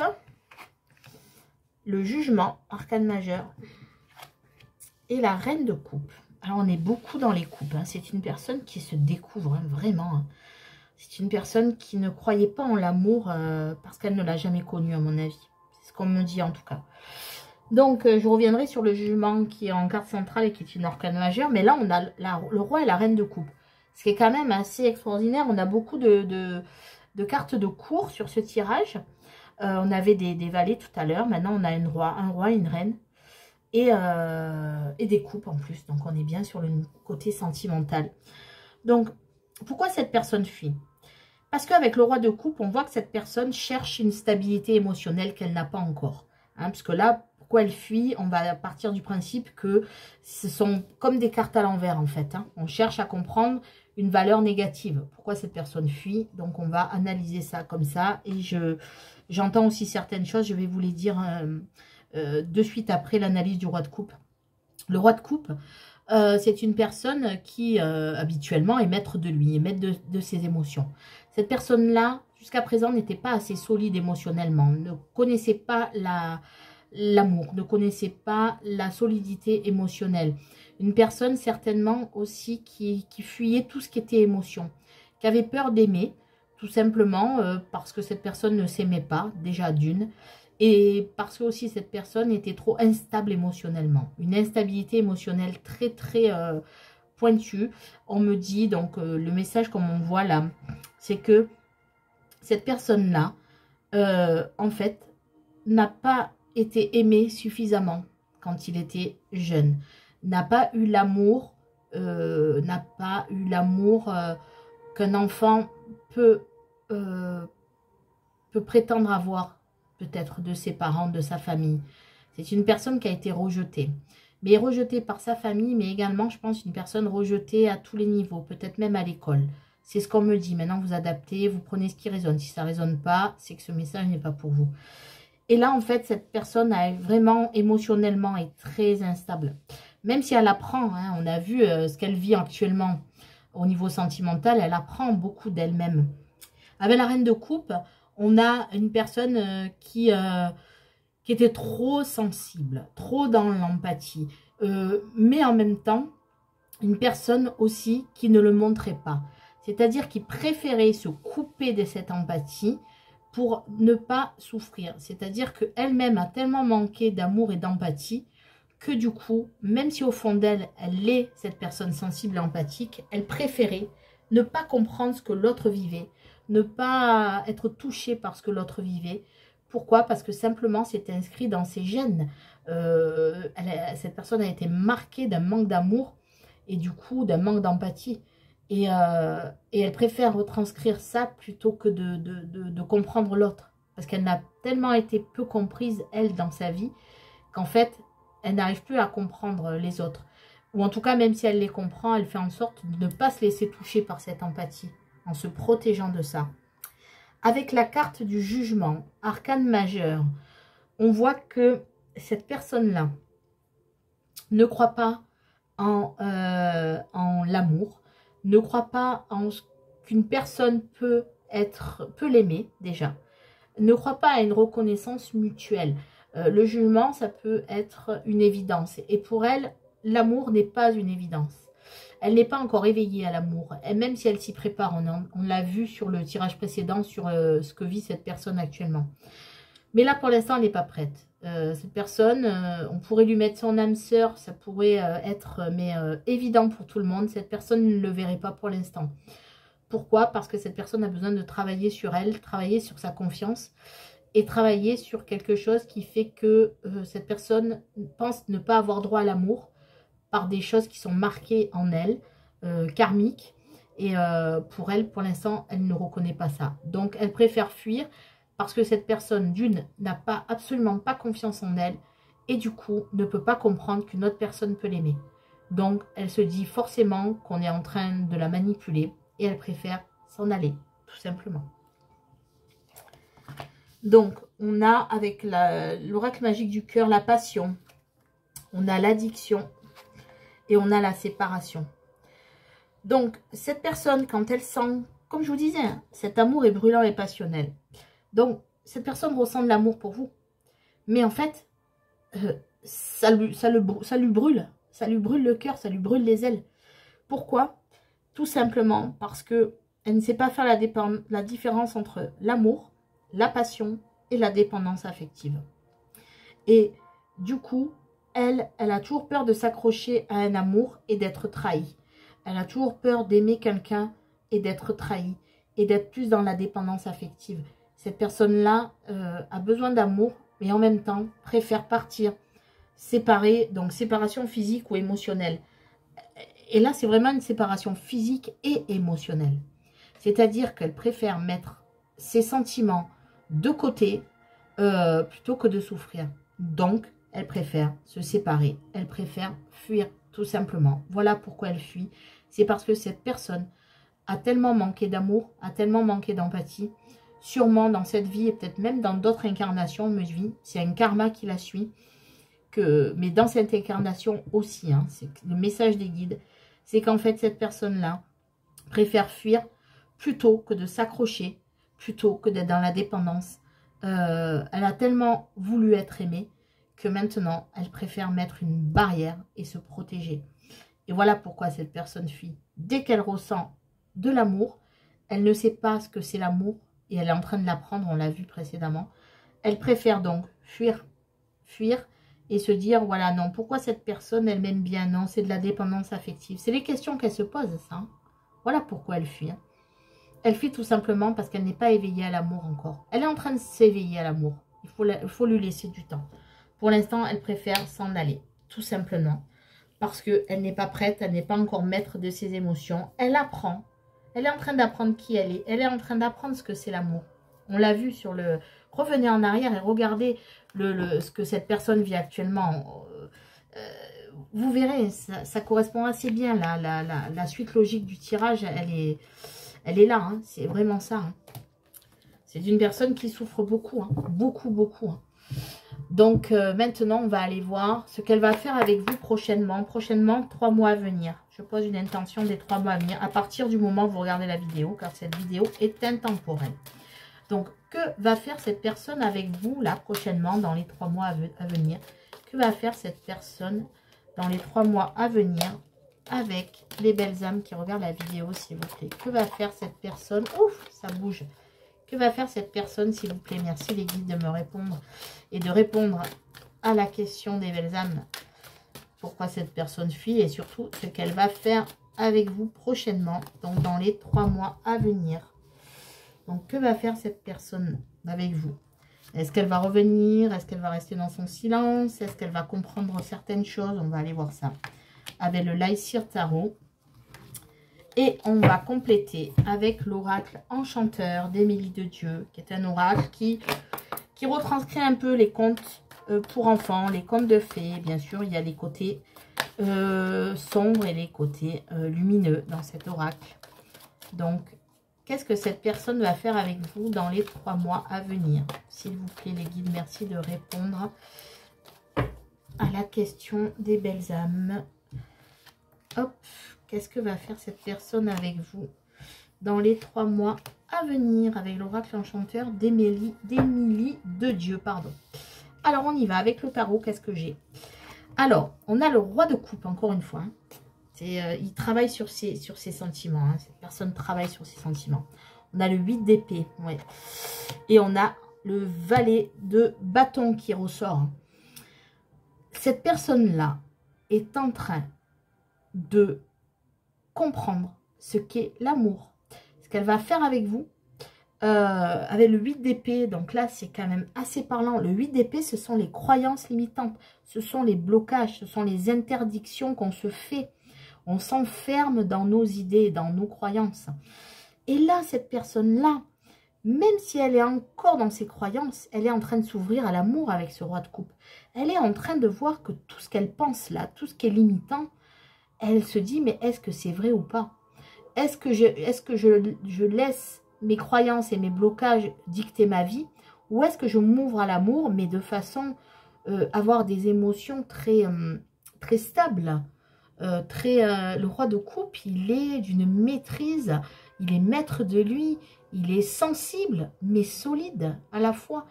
le jugement, arcane majeur, et la reine de coupe. Alors, on est beaucoup dans les coupes. Hein. C'est une personne qui se découvre, hein, vraiment. Hein. C'est une personne qui ne croyait pas en l'amour parce qu'elle ne l'a jamais connu, à mon avis. C'est ce qu'on me dit, en tout cas. Donc, je reviendrai sur le jugement qui est en carte centrale et qui est une arcane majeure. Mais là, on a le roi et la reine de coupe. Ce qui est quand même assez extraordinaire. On a beaucoup de cartes de cour sur ce tirage. On avait des valets tout à l'heure. Maintenant, on a un roi et une reine. Et des coupes en plus. Donc, on est bien sur le côté sentimental. Donc, pourquoi cette personne fuit? Parce qu'avec le roi de coupe, on voit que cette personne cherche une stabilité émotionnelle qu'elle n'a pas encore. Hein, parce que là, pourquoi elle fuit? On va partir du principe que ce sont comme des cartes à l'envers, en fait. Hein. On cherche à comprendre une valeur négative. Pourquoi cette personne fuit? Donc, on va analyser ça comme ça. Et j'entends aussi certaines choses. Je vais vous les dire de suite après l'analyse du roi de coupe. Le roi de coupe, c'est une personne qui habituellement est maître de lui, est maître de ses émotions. Cette personne-là, jusqu'à présent, n'était pas assez solide émotionnellement, ne connaissait pas l'amour, ne connaissait pas la solidité émotionnelle. Une personne certainement aussi qui fuyait tout ce qui était émotion, qui avait peur d'aimer, tout simplement parce que cette personne ne s'aimait pas, déjà d'une. Et parce que aussi cette personne était trop instable émotionnellement. Une instabilité émotionnelle très très pointue. On me dit, donc le message comme on voit là, c'est que cette personne-là, en fait, n'a pas été aimée suffisamment quand il était jeune. N'a pas eu l'amour, qu'un enfant peut prétendre avoir. Peut-être de ses parents, de sa famille. C'est une personne qui a été rejetée. Mais rejetée par sa famille, mais également, je pense, une personne rejetée à tous les niveaux, peut-être même à l'école. C'est ce qu'on me dit. Maintenant, vous adaptez, vous prenez ce qui résonne. Si ça ne résonne pas, c'est que ce message n'est pas pour vous. Et là, en fait, cette personne a vraiment, émotionnellement, est très instable. Même si elle apprend, hein, on a vu ce qu'elle vit actuellement au niveau sentimental, elle apprend beaucoup d'elle-même. Avec la reine de coupe, on a une personne qui était trop sensible, trop dans l'empathie. Mais en même temps, une personne aussi qui ne le montrait pas. C'est-à-dire qui préférait se couper de cette empathie pour ne pas souffrir. C'est-à-dire qu'elle-même a tellement manqué d'amour et d'empathie que du coup, même si au fond d'elle, elle est cette personne sensible et empathique, elle préférait ne pas comprendre ce que l'autre vivait, ne pas être touchée par ce que l'autre vivait. Pourquoi? Parce que simplement, c'est inscrit dans ses gènes. Cette personne a été marquée d'un manque d'amour et du coup d'un manque d'empathie. Et elle préfère retranscrire ça plutôt que de comprendre l'autre. Parce qu'elle n'a tellement été peu comprise, elle, dans sa vie, qu'en fait, elle n'arrive plus à comprendre les autres. Ou en tout cas, même si elle les comprend, elle fait en sorte de ne pas se laisser toucher par cette empathie, en se protégeant de ça. Avec la carte du jugement, arcane majeur, on voit que cette personne-là ne croit pas en l'amour, ne croit pas en ce qu'une personne peut l'aimer déjà, ne croit pas à une reconnaissance mutuelle. Le jugement, ça peut être une évidence. Et pour elle, l'amour n'est pas une évidence. Elle n'est pas encore éveillée à l'amour. Et même si elle s'y prépare, on l'a vu sur le tirage précédent, sur ce que vit cette personne actuellement. Mais là, pour l'instant, elle n'est pas prête. Cette personne, on pourrait lui mettre son âme sœur, ça pourrait être évident pour tout le monde. Cette personne ne le verrait pas pour l'instant. Pourquoi? Parce que cette personne a besoin de travailler sur elle, travailler sur sa confiance et travailler sur quelque chose qui fait que cette personne pense ne pas avoir droit à l'amour par des choses qui sont marquées en elle, karmiques. Et pour elle, pour l'instant, elle ne reconnaît pas ça. Donc, elle préfère fuir parce que cette personne, d'une, n'a absolument pas confiance en elle et du coup, ne peut pas comprendre qu'une autre personne peut l'aimer. Donc, elle se dit forcément qu'on est en train de la manipuler et elle préfère s'en aller, tout simplement. Donc, on a avec l'oracle magique du cœur la passion, on a l'addiction et on a la séparation. Donc, cette personne, quand elle sent, comme je vous disais, hein, cet amour est brûlant et passionnel. Donc, cette personne ressent de l'amour pour vous. Mais en fait, ça lui brûle. Ça lui brûle le cœur, ça lui brûle les ailes. Pourquoi? Tout simplement parce qu'elle ne sait pas faire la différence entre l'amour, la passion et la dépendance affective. Et du coup, elle a toujours peur de s'accrocher à un amour et d'être trahie. Elle a toujours peur d'aimer quelqu'un et d'être trahie et d'être plus dans la dépendance affective. Cette personne-là a besoin d'amour, mais en même temps préfère partir séparée, donc séparation physique ou émotionnelle. Et là, c'est vraiment une séparation physique et émotionnelle. C'est-à-dire qu'elle préfère mettre ses sentiments de côté plutôt que de souffrir. Donc, elle préfère se séparer. Elle préfère fuir tout simplement. Voilà pourquoi elle fuit. C'est parce que cette personne a tellement manqué d'amour, a tellement manqué d'empathie. Sûrement dans cette vie et peut-être même dans d'autres incarnations de vie. C'est un karma qui la suit. Mais dans cette incarnation aussi, hein, c'est le message des guides, c'est qu'en fait cette personne-là préfère fuir plutôt que de s'accrocher, plutôt que d'être dans la dépendance. Elle a tellement voulu être aimée que maintenant elle préfère mettre une barrière et se protéger. Et voilà pourquoi cette personne fuit. Dès qu'elle ressent de l'amour, elle ne sait pas ce que c'est l'amour et elle est en train de l'apprendre, on l'a vu précédemment. Elle préfère donc fuir et se dire, voilà, non, pourquoi cette personne, elle m'aime bien? Non, c'est de la dépendance affective. C'est les questions qu'elle se pose, ça. Hein. Voilà pourquoi elle fuit. Hein. Elle fuit tout simplement parce qu'elle n'est pas éveillée à l'amour encore. Elle est en train de s'éveiller à l'amour. Il faut lui laisser du temps. Pour l'instant, elle préfère s'en aller, tout simplement. Parce qu'elle n'est pas prête, elle n'est pas encore maître de ses émotions. Elle apprend. Elle est en train d'apprendre qui elle est. Elle est en train d'apprendre ce que c'est l'amour. On l'a vu sur le... Revenez en arrière et regardez ce que cette personne vit actuellement. Vous verrez, ça correspond assez bien. La suite logique du tirage, elle est là. Hein, c'est vraiment ça. Hein. C'est une personne qui souffre beaucoup. Hein, beaucoup. Hein. Donc maintenant, on va aller voir ce qu'elle va faire avec vous prochainement. Prochainement, 3 mois à venir. Je pose une intention des 3 mois à venir à partir du moment où vous regardez la vidéo, car cette vidéo est intemporelle. Donc, que va faire cette personne avec vous, là, prochainement, dans les 3 mois à venir? Que va faire cette personne dans les 3 mois à venir avec les belles âmes qui regardent la vidéo, s'il vous plaît? Que va faire cette personne? Ouf, ça bouge. Que va faire cette personne, s'il vous plaît? Merci les guides de me répondre et de répondre à la question des belles âmes. Pourquoi cette personne fuit et surtout ce qu'elle va faire avec vous prochainement, donc dans les 3 mois à venir. Donc, que va faire cette personne avec vous? Est-ce qu'elle va revenir? Est-ce qu'elle va rester dans son silence? Est-ce qu'elle va comprendre certaines choses? On va aller voir ça avec le Laïcir Tarot. Et on va compléter avec l'oracle enchanteur d'Émilie de Dieu, qui est un oracle qui retranscrit un peu les contes pour enfants, les contes de fées. Bien sûr, il y a les côtés sombres et les côtés lumineux dans cet oracle. Donc, qu'est-ce que cette personne va faire avec vous dans les 3 mois à venir? S'il vous plaît, les guides, merci de répondre à la question des belles âmes. Hop, qu'est-ce que va faire cette personne avec vous dans les 3 mois à venir avec l'oracle enchanteur d'Émilie de Dieu, pardon. Alors, on y va avec le tarot. Qu'est-ce que j'ai? Alors, on a le roi de coupe, encore une fois. Il travaille sur ses sentiments. Hein. Cette personne travaille sur ses sentiments. On a le 8 d'épée. Ouais. Et on a le valet de bâton qui ressort. Cette personne-là est en train de comprendre ce qu'est l'amour. Ce qu'elle va faire avec vous. Avec le 8 d'épée, donc là c'est quand même assez parlant. Le 8 d'épée, ce sont les croyances limitantes. Ce sont les blocages, ce sont les interdictions qu'on se fait. On s'enferme dans nos idées, dans nos croyances. Et là, cette personne-là, même si elle est encore dans ses croyances, elle est en train de s'ouvrir à l'amour avec ce roi de coupe. Elle est en train de voir que tout ce qu'elle pense là, tout ce qui est limitant, elle se dit, mais est-ce que c'est vrai ou pas? Est-ce que je laisse mes croyances et mes blocages dicter ma vie? Ou est-ce que je m'ouvre à l'amour, mais de façon avoir des émotions très, très stables? Le roi de coupe, il est d'une maîtrise, il est maître de lui, il est sensible, mais solide à la fois.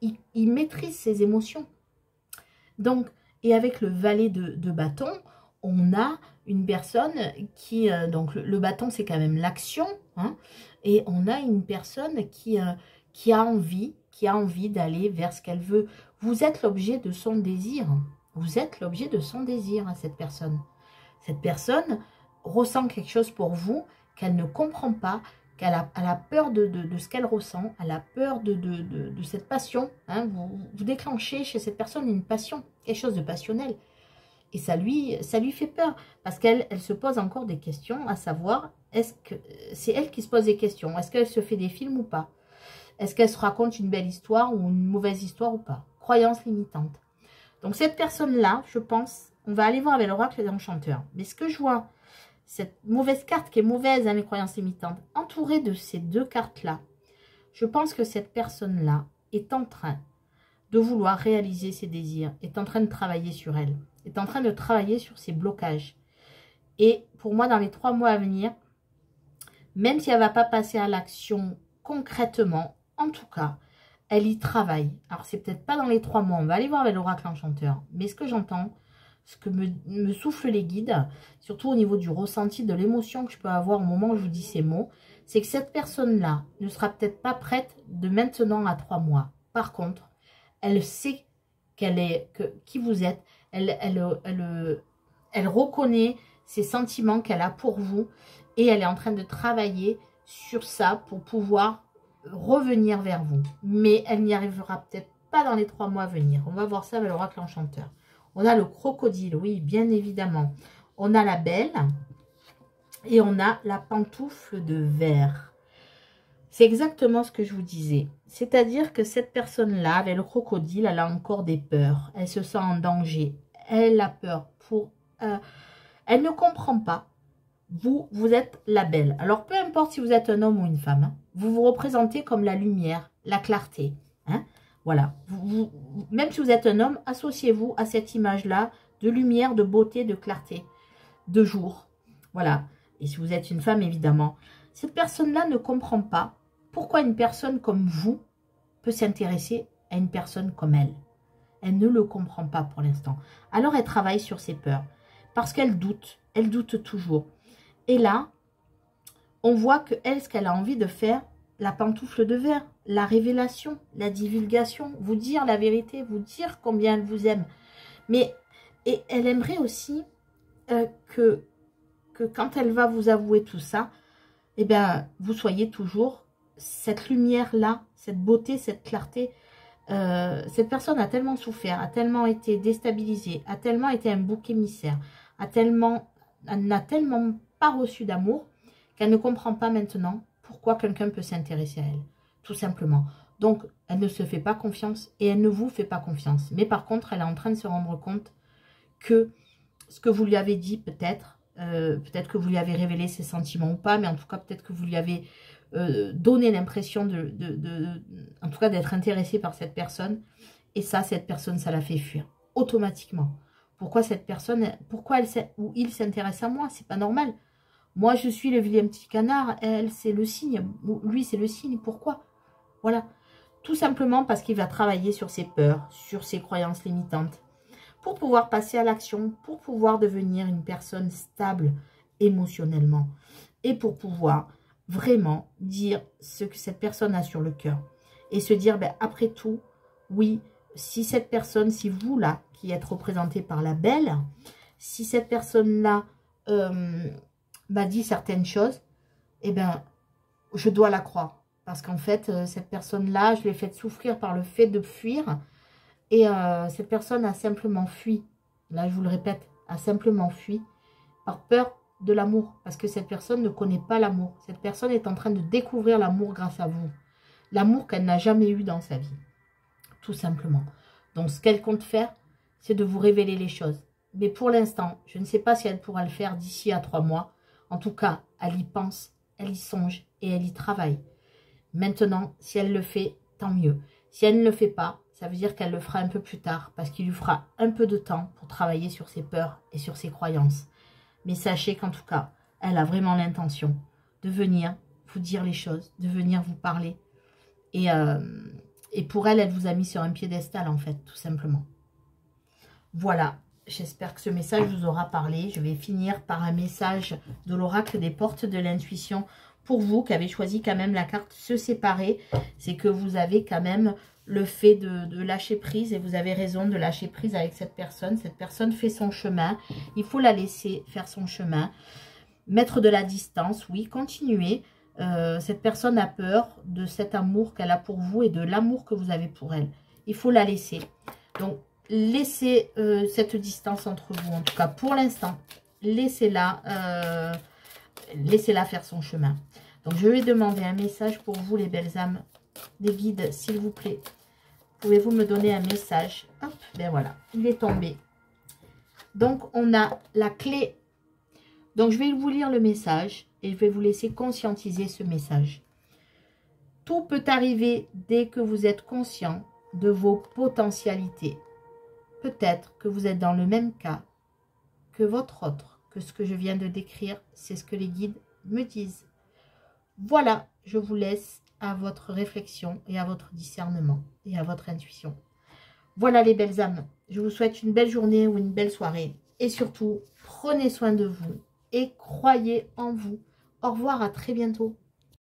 Il maîtrise ses émotions. Donc, et avec le valet de bâton, on a une personne qui... donc, le bâton, c'est quand même l'action. Hein, et on a une personne qui a envie d'aller vers ce qu'elle veut. Vous êtes l'objet de son désir. Vous êtes l'objet de son désir, hein, cette personne. Cette personne ressent quelque chose pour vous qu'elle ne comprend pas, qu'elle a peur de ce qu'elle ressent, elle a peur de cette passion. Hein. Vous déclenchez chez cette personne une passion, quelque chose de passionnel. Et ça lui fait peur, parce qu'elle se pose encore des questions, à savoir, est-ce que c'est elle qui se pose des questions? Est-ce qu'elle se fait des films ou pas? Est-ce qu'elle se raconte une belle histoire ou une mauvaise histoire ou pas? Croyance limitante. Donc cette personne-là, je pense, on va aller voir avec l'oracle des enchanteurs. Mais ce que je vois, cette mauvaise carte qui est mauvaise, hein, les croyances limitantes, entourée de ces deux cartes-là, je pense que cette personne-là est en train de vouloir réaliser ses désirs, est en train de travailler sur elle, est en train de travailler sur ses blocages. Et pour moi, dans les 3 mois à venir, même si elle ne va pas passer à l'action concrètement, en tout cas, elle y travaille. Alors, c'est peut-être pas dans les 3 mois, on va aller voir avec l'oracle enchanteur. Mais ce que j'entends, ce que me soufflent les guides, surtout au niveau du ressenti, de l'émotion que je peux avoir au moment où je vous dis ces mots, c'est que cette personne-là ne sera peut-être pas prête de maintenant à 3 mois. Par contre, elle sait qui vous êtes, elle reconnaît ces sentiments qu'elle a pour vous et elle est en train de travailler sur ça pour pouvoir revenir vers vous. Mais elle n'y arrivera peut-être pas dans les 3 mois à venir. On va voir ça avec l'oracle enchanteur. On a le crocodile, oui, bien évidemment. On a la belle et on a la pantoufle de verre. C'est exactement ce que je vous disais. C'est-à-dire que cette personne-là, avec le crocodile, elle a encore des peurs. Elle se sent en danger. Elle a peur. Elle ne comprend pas. Vous êtes la belle. Alors, peu importe si vous êtes un homme ou une femme, hein, vous vous représentez comme la lumière, la clarté. Hein. Voilà. Même si vous êtes un homme, associez-vous à cette image-là de lumière, de beauté, de clarté, de jour. Voilà. Et si vous êtes une femme, évidemment. Cette personne-là ne comprend pas pourquoi une personne comme vous peut s'intéresser à une personne comme elle. Elle ne le comprend pas pour l'instant. Alors, elle travaille sur ses peurs. Parce qu'elle doute toujours. Et là, on voit que elle, ce qu'elle a envie de faire, la pantoufle de verre, la révélation, la divulgation, vous dire la vérité, vous dire combien elle vous aime. Mais, et elle aimerait aussi que quand elle va vous avouer tout ça, eh bien, vous soyez toujours cette lumière-là, cette beauté, cette clarté. Cette personne a tellement souffert, a tellement été déstabilisée, a tellement été un bouc émissaire, elle n'a tellement pas reçu d'amour qu'elle ne comprend pas maintenant pourquoi quelqu'un peut s'intéresser à elle, tout simplement. Donc, elle ne se fait pas confiance et elle ne vous fait pas confiance. Mais par contre, elle est en train de se rendre compte que ce que vous lui avez dit, peut-être que vous lui avez révélé ses sentiments ou pas, mais en tout cas, peut-être que vous lui avez donné l'impression en tout cas, d'être intéressé par cette personne. Et ça, cette personne, ça la fait fuir automatiquement. Pourquoi cette personne, pourquoi elle ou il s'intéresse à moi? C'est pas normal. Moi, je suis le vilain petit canard, elle, c'est le cygne. Lui, c'est le cygne. Pourquoi? Voilà. Tout simplement parce qu'il va travailler sur ses peurs, sur ses croyances limitantes, pour pouvoir passer à l'action, pour pouvoir devenir une personne stable émotionnellement et pour pouvoir vraiment dire ce que cette personne a sur le cœur et se dire, ben, après tout, oui, si cette personne, si vous là, qui êtes représenté par la belle, si cette personne-là m'a dit certaines choses, eh bien, je dois la croire. Parce qu'en fait, cette personne-là, je l'ai fait souffrir par le fait de fuir. Et cette personne a simplement fui. Là, je vous le répète, a simplement fui par peur de l'amour. Parce que cette personne ne connaît pas l'amour. Cette personne est en train de découvrir l'amour grâce à vous. L'amour qu'elle n'a jamais eu dans sa vie. Tout simplement. Donc, ce qu'elle compte faire, c'est de vous révéler les choses. Mais pour l'instant, je ne sais pas si elle pourra le faire d'ici à 3 mois. En tout cas, elle y pense, elle y songe et elle y travaille. Maintenant, si elle le fait, tant mieux. Si elle ne le fait pas, ça veut dire qu'elle le fera un peu plus tard parce qu'il lui fera un peu de temps pour travailler sur ses peurs et sur ses croyances. Mais sachez qu'en tout cas, elle a vraiment l'intention de venir vous dire les choses, de venir vous parler. Et pour elle, elle vous a mis sur un piédestal en fait, tout simplement. Voilà, j'espère que ce message vous aura parlé. Je vais finir par un message de l'oracle des portes de l'intuition. Pour vous qui avez choisi quand même la carte se séparer, c'est que vous avez quand même le fait de lâcher prise et vous avez raison de lâcher prise avec cette personne. Cette personne fait son chemin, il faut la laisser faire son chemin. Mettre de la distance, oui, continuer. Cette personne a peur de cet amour qu'elle a pour vous et de l'amour que vous avez pour elle. Il faut la laisser. Donc, laissez cette distance entre vous, en tout cas pour l'instant. Laissez-la faire son chemin. Donc, je vais demander un message pour vous, les belles âmes, des guides, s'il vous plaît. Pouvez-vous me donner un message? Hop, ben voilà, il est tombé. Donc, on a la clé. Donc, je vais vous lire le message et je vais vous laisser conscientiser ce message. Tout peut arriver dès que vous êtes conscient de vos potentialités. Peut-être que vous êtes dans le même cas que votre autre, que ce que je viens de décrire, c'est ce que les guides me disent. Voilà, je vous laisse à votre réflexion et à votre discernement et à votre intuition. Voilà les belles âmes, je vous souhaite une belle journée ou une belle soirée. Et surtout, prenez soin de vous et croyez en vous. Au revoir, à très bientôt.